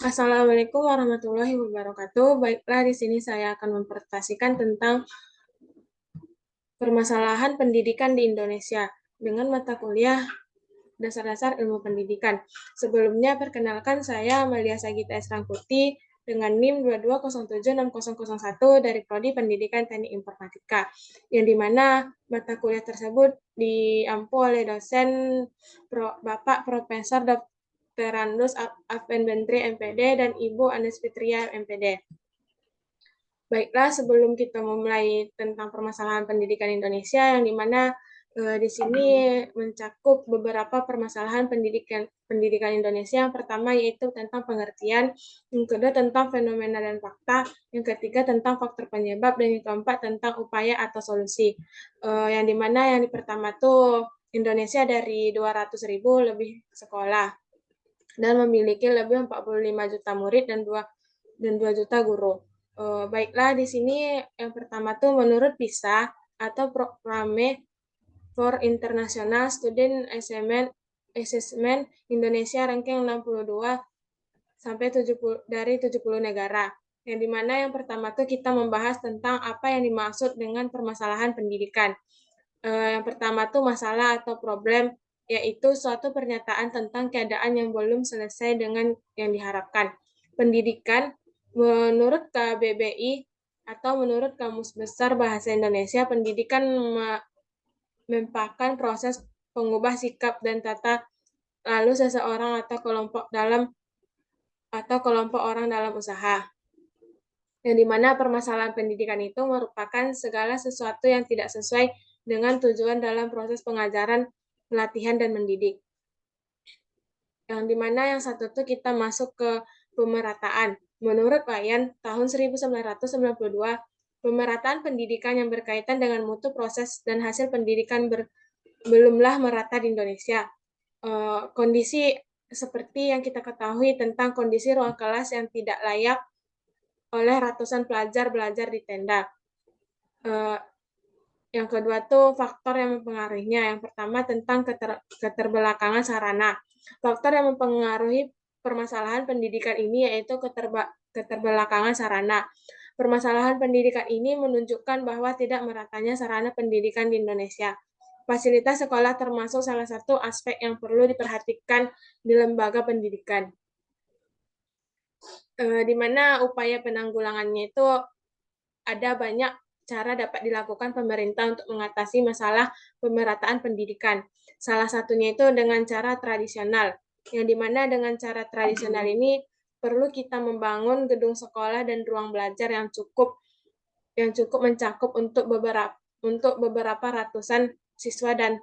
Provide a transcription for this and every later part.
Assalamualaikum warahmatullahi wabarakatuh. Baiklah, di sini saya akan mempresentasikan tentang permasalahan pendidikan di Indonesia dengan mata kuliah Dasar-Dasar Ilmu Pendidikan. Sebelumnya, perkenalkan saya Amalia Sagita Esrangkuti dengan NIM 22076001 dari Prodi Pendidikan Teknik Informatika, yang dimana mata kuliah tersebut diampu oleh dosen Bapak Profesor Dr. Randus Afenbentri MPD dan Ibu Anes Fitria MPD. Baiklah, sebelum kita memulai tentang permasalahan pendidikan Indonesia, yang dimana di sini mencakup beberapa permasalahan pendidikan Indonesia. Yang pertama yaitu tentang pengertian, yang kedua tentang fenomena dan fakta, yang ketiga tentang faktor penyebab, dan yang keempat tentang upaya atau solusi. Yang dimana yang pertama tuh Indonesia dari 200.000 lebih sekolah dan memiliki lebih 45 juta murid dan 2 juta guru. Baiklah, di sini yang pertama tuh menurut PISA atau Programme for International Student Assessment Indonesia ranking 62 sampai 70 dari 70 negara. Yang dimana yang pertama tuh kita membahas tentang apa yang dimaksud dengan permasalahan pendidikan. Yang pertama tuh masalah atau problem, yaitu suatu pernyataan tentang keadaan yang belum selesai dengan yang diharapkan. Pendidikan, menurut KBBI atau menurut Kamus Besar Bahasa Indonesia, pendidikan merupakan proses pengubah sikap dan tata lalu seseorang atau kelompok orang dalam usaha. Yang dimana permasalahan pendidikan itu merupakan segala sesuatu yang tidak sesuai dengan tujuan dalam proses pengajaran, pelatihan, dan mendidik. Yang dimana yang satu itu kita masuk ke pemerataan. Menurut Wayan, tahun 1992, pemerataan pendidikan yang berkaitan dengan mutu proses dan hasil pendidikan belumlah merata di Indonesia. Kondisi seperti yang kita ketahui tentang kondisi ruang kelas yang tidak layak oleh ratusan pelajar belajar di tenda. Yang kedua tuh faktor yang mempengaruhinya. Yang pertama tentang keterbelakangan sarana. Faktor yang mempengaruhi permasalahan pendidikan ini yaitu keterbelakangan sarana. Permasalahan pendidikan ini menunjukkan bahwa tidak meratanya sarana pendidikan di Indonesia. Fasilitas sekolah termasuk salah satu aspek yang perlu diperhatikan di lembaga pendidikan. Di mana upaya penanggulangannya itu ada banyak cara dapat dilakukan pemerintah untuk mengatasi masalah pemerataan pendidikan. Salah satunya itu dengan cara tradisional, yang dimana dengan cara tradisional ini perlu kita membangun gedung sekolah dan ruang belajar yang cukup mencakup untuk beberapa ratusan siswa dan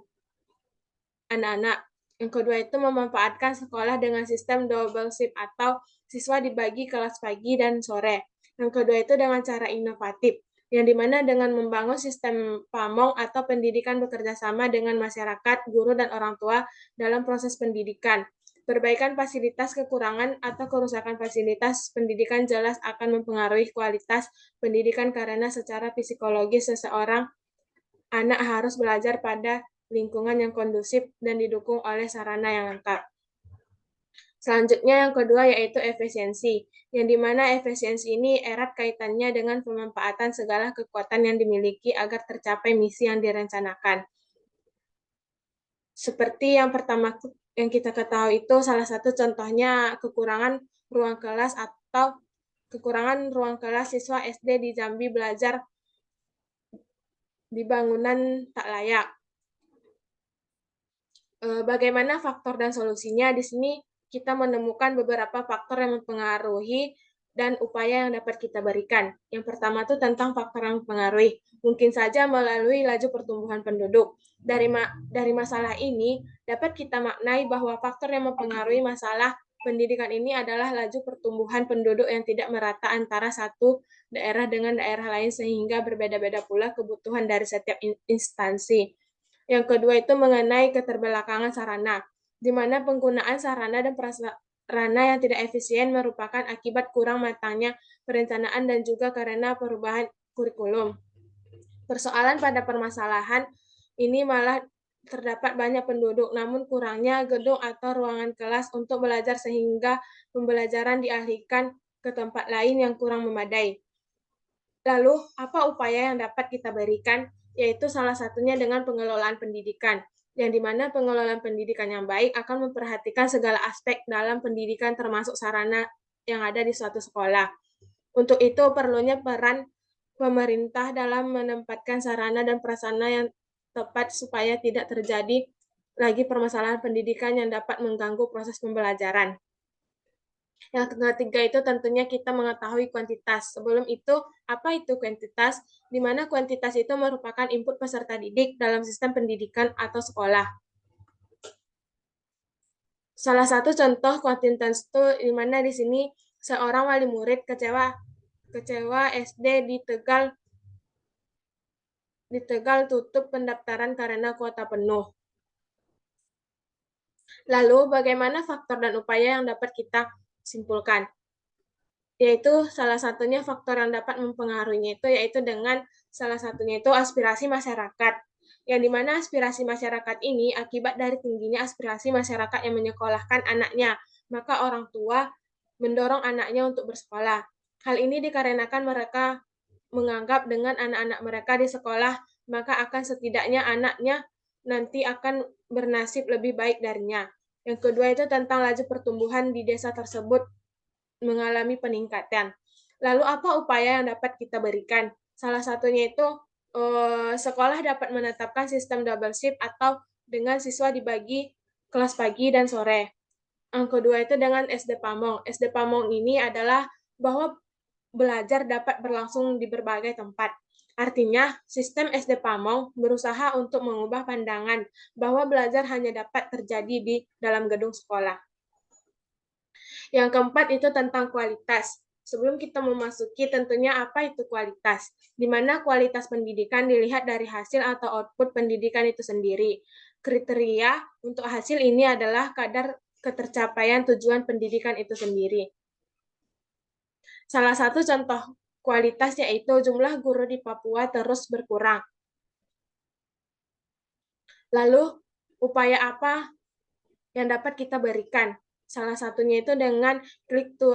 anak-anak. Yang kedua itu memanfaatkan sekolah dengan sistem double shift atau siswa dibagi kelas pagi dan sore. Yang kedua itu dengan cara inovatif, yang dimana dengan membangun sistem pamong atau pendidikan bekerja sama dengan masyarakat, guru, dan orang tua dalam proses pendidikan. Perbaikan fasilitas kekurangan atau kerusakan fasilitas pendidikan jelas akan mempengaruhi kualitas pendidikan karena secara psikologis seseorang anak harus belajar pada lingkungan yang kondusif dan didukung oleh sarana yang lengkap. Selanjutnya yang kedua yaitu efisiensi, yang dimana efisiensi ini erat kaitannya dengan pemanfaatan segala kekuatan yang dimiliki agar tercapai misi yang direncanakan. Seperti yang pertama yang kita ketahui itu salah satu contohnya kekurangan ruang kelas siswa SD di Jambi belajar di bangunan tak layak. Bagaimana faktor dan solusinya? Di sini kita menemukan beberapa faktor yang mempengaruhi dan upaya yang dapat kita berikan. Yang pertama itu tentang faktor yang mempengaruhi. Mungkin saja melalui laju pertumbuhan penduduk. Dari masalah ini dapat kita maknai bahwa faktor yang mempengaruhi masalah pendidikan ini adalah laju pertumbuhan penduduk yang tidak merata antara satu daerah dengan daerah lain sehingga berbeda-beda pula kebutuhan dari setiap instansi. Yang kedua itu mengenai keterbelakangan sarana, di mana penggunaan sarana dan prasarana yang tidak efisien merupakan akibat kurang matangnya perencanaan dan juga karena perubahan kurikulum. Persoalan pada permasalahan ini malah terdapat banyak penduduk, namun kurangnya gedung atau ruangan kelas untuk belajar sehingga pembelajaran dialihkan ke tempat lain yang kurang memadai. Lalu, apa upaya yang dapat kita berikan? Yaitu salah satunya dengan pengelolaan pendidikan, yang dimana pengelolaan pendidikan yang baik akan memperhatikan segala aspek dalam pendidikan termasuk sarana yang ada di suatu sekolah. Untuk itu perlunya peran pemerintah dalam menempatkan sarana dan prasarana yang tepat supaya tidak terjadi lagi permasalahan pendidikan yang dapat mengganggu proses pembelajaran. Yang ketiga itu tentunya kita mengetahui kuantitas. Sebelum itu, apa itu kuantitas? Di mana kuantitas itu merupakan input peserta didik dalam sistem pendidikan atau sekolah. Salah satu contoh kuantitas itu di mana di sini seorang wali murid kecewa SD di Tegal tutup pendaftaran karena kuota penuh. Lalu bagaimana faktor dan upaya yang dapat kita simpulkan? Yaitu salah satunya faktor yang dapat mempengaruhinya itu yaitu dengan salah satunya itu aspirasi masyarakat. Yang dimana aspirasi masyarakat ini akibat dari tingginya aspirasi masyarakat yang menyekolahkan anaknya, maka orang tua mendorong anaknya untuk bersekolah. Hal ini dikarenakan mereka menganggap dengan anak-anak mereka di sekolah, maka akan setidaknya anaknya nanti akan bernasib lebih baik darinya. Yang kedua itu tentang laju pertumbuhan di desa tersebut mengalami peningkatan. Lalu apa upaya yang dapat kita berikan? Salah satunya itu sekolah dapat menetapkan sistem double shift atau dengan siswa dibagi kelas pagi dan sore. Yang kedua itu dengan SD Pamong. SD Pamong ini adalah bahwa belajar dapat berlangsung di berbagai tempat. Artinya, sistem SD Pamong berusaha untuk mengubah pandangan bahwa belajar hanya dapat terjadi di dalam gedung sekolah. Yang keempat itu tentang kualitas. Sebelum kita memasuki tentunya apa itu kualitas, di mana kualitas pendidikan dilihat dari hasil atau output pendidikan itu sendiri. Kriteria untuk hasil ini adalah kadar ketercapaian tujuan pendidikan itu sendiri. Salah satu contoh kualitas yaitu jumlah guru di Papua terus berkurang. Lalu, upaya apa yang dapat kita berikan? Salah satunya itu dengan click to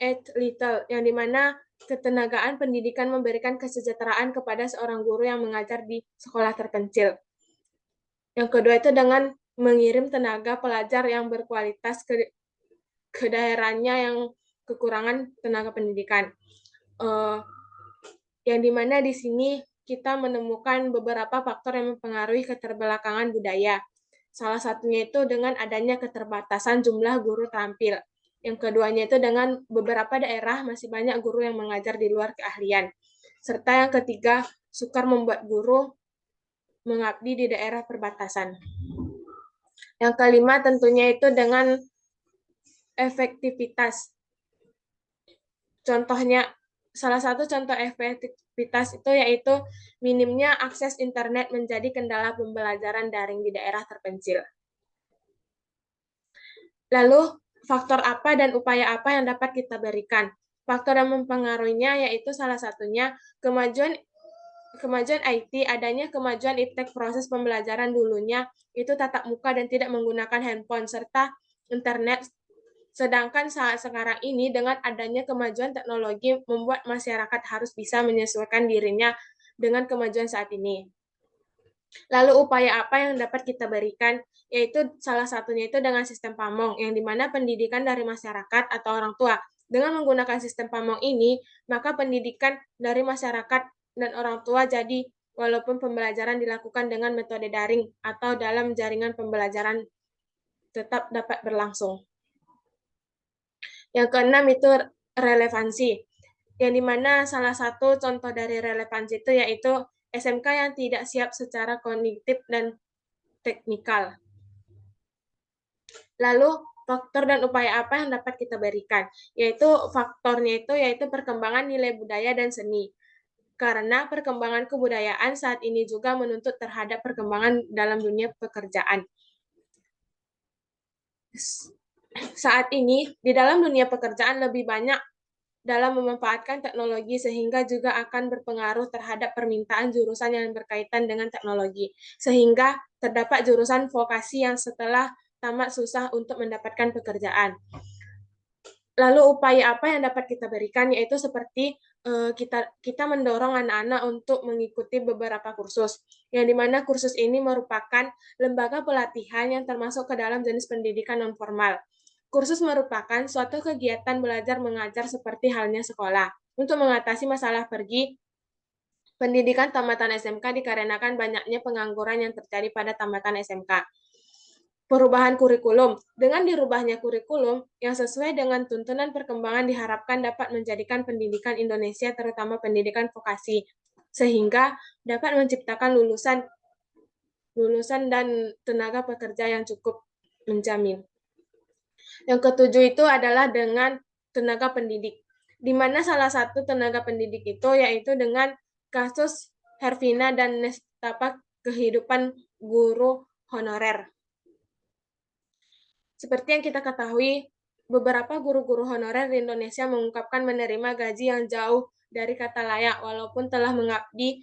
add little, yang dimana ketenagaan pendidikan memberikan kesejahteraan kepada seorang guru yang mengajar di sekolah terpencil. Yang kedua itu dengan mengirim tenaga pelajar yang berkualitas ke daerahnya yang kekurangan tenaga pendidikan. Yang dimana di sini kita menemukan beberapa faktor yang mempengaruhi keterbelakangan budaya. Salah satunya itu dengan adanya keterbatasan jumlah guru terampil. Yang keduanya itu dengan beberapa daerah masih banyak guru yang mengajar di luar keahlian. Serta yang ketiga, sukar membuat guru mengabdi di daerah perbatasan. Yang kelima tentunya itu dengan efektivitas. Contohnya, salah satu contoh efektivitas itu yaitu minimnya akses internet menjadi kendala pembelajaran daring di daerah terpencil. Lalu, faktor apa dan upaya apa yang dapat kita berikan? Faktor yang mempengaruhinya yaitu salah satunya kemajuan IT, adanya kemajuan iptek proses pembelajaran dulunya itu tatap muka dan tidak menggunakan handphone, serta internet. Sedangkan saat sekarang ini dengan adanya kemajuan teknologi membuat masyarakat harus bisa menyesuaikan dirinya dengan kemajuan saat ini. Lalu upaya apa yang dapat kita berikan? Yaitu salah satunya itu dengan sistem Pamong, yang dimana pendidikan dari masyarakat atau orang tua. Dengan menggunakan sistem Pamong ini, maka pendidikan dari masyarakat dan orang tua jadi walaupun pembelajaran dilakukan dengan metode daring atau dalam jaringan pembelajaran tetap dapat berlangsung. Yang keenam itu relevansi, yang dimana salah satu contoh dari relevansi itu yaitu SMK yang tidak siap secara kognitif dan teknikal. Lalu faktor dan upaya apa yang dapat kita berikan? Yaitu faktornya itu yaitu perkembangan nilai budaya dan seni. Karena perkembangan kebudayaan saat ini juga menuntut terhadap perkembangan dalam dunia pekerjaan. Saat ini di dalam dunia pekerjaan lebih banyak dalam memanfaatkan teknologi sehingga juga akan berpengaruh terhadap permintaan jurusan yang berkaitan dengan teknologi. Sehingga terdapat jurusan vokasi yang setelah tamat susah untuk mendapatkan pekerjaan. Lalu upaya apa yang dapat kita berikan yaitu seperti kita mendorong anak-anak untuk mengikuti beberapa kursus, yang dimana kursus ini merupakan lembaga pelatihan yang termasuk ke dalam jenis pendidikan non formal. Kursus merupakan suatu kegiatan belajar mengajar seperti halnya sekolah untuk mengatasi masalah pergi pendidikan tamatan SMK dikarenakan banyaknya pengangguran yang terjadi pada tamatan SMK. Perubahan kurikulum. Dengan dirubahnya kurikulum yang sesuai dengan tuntunan perkembangan diharapkan dapat menjadikan pendidikan Indonesia terutama pendidikan vokasi sehingga dapat menciptakan lulusan dan tenaga pekerja yang cukup menjamin. Yang ketujuh itu adalah dengan tenaga pendidik, di mana salah satu tenaga pendidik itu yaitu dengan kasus Hervina dan Nestapa kehidupan guru honorer. Seperti yang kita ketahui, beberapa guru-guru honorer di Indonesia mengungkapkan menerima gaji yang jauh dari kata layak, walaupun telah mengabdi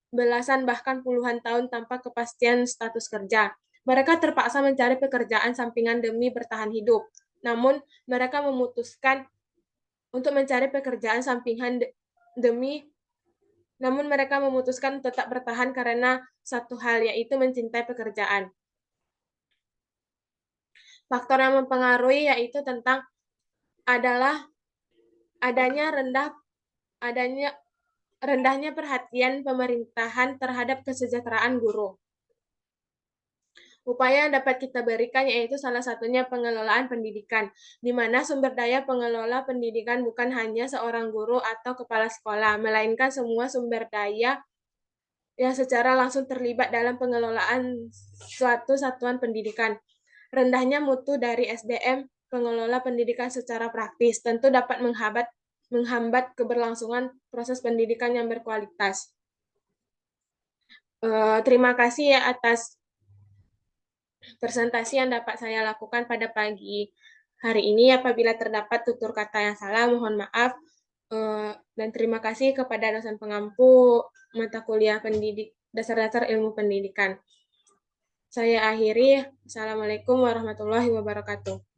belasan bahkan puluhan tahun tanpa kepastian status kerja. Mereka terpaksa mencari pekerjaan sampingan demi bertahan hidup. Namun, mereka memutuskan untuk mencari pekerjaan sampingan namun mereka memutuskan tetap bertahan karena satu hal, yaitu mencintai pekerjaan. Faktor yang mempengaruhi yaitu tentang adalah adanya rendahnya perhatian pemerintahan terhadap kesejahteraan guru. Upaya yang dapat kita berikan yaitu salah satunya pengelolaan pendidikan, di mana sumber daya pengelola pendidikan bukan hanya seorang guru atau kepala sekolah, melainkan semua sumber daya yang secara langsung terlibat dalam pengelolaan suatu satuan pendidikan. Rendahnya mutu dari SDM pengelola pendidikan secara praktis tentu dapat menghambat keberlangsungan proses pendidikan yang berkualitas. Terima kasih ya atas presentasi yang dapat saya lakukan pada pagi hari ini. Apabila terdapat tutur kata yang salah, mohon maaf. Dan terima kasih kepada dosen pengampu mata kuliah dasar-dasar ilmu pendidikan. Saya akhiri. Assalamualaikum warahmatullahi wabarakatuh.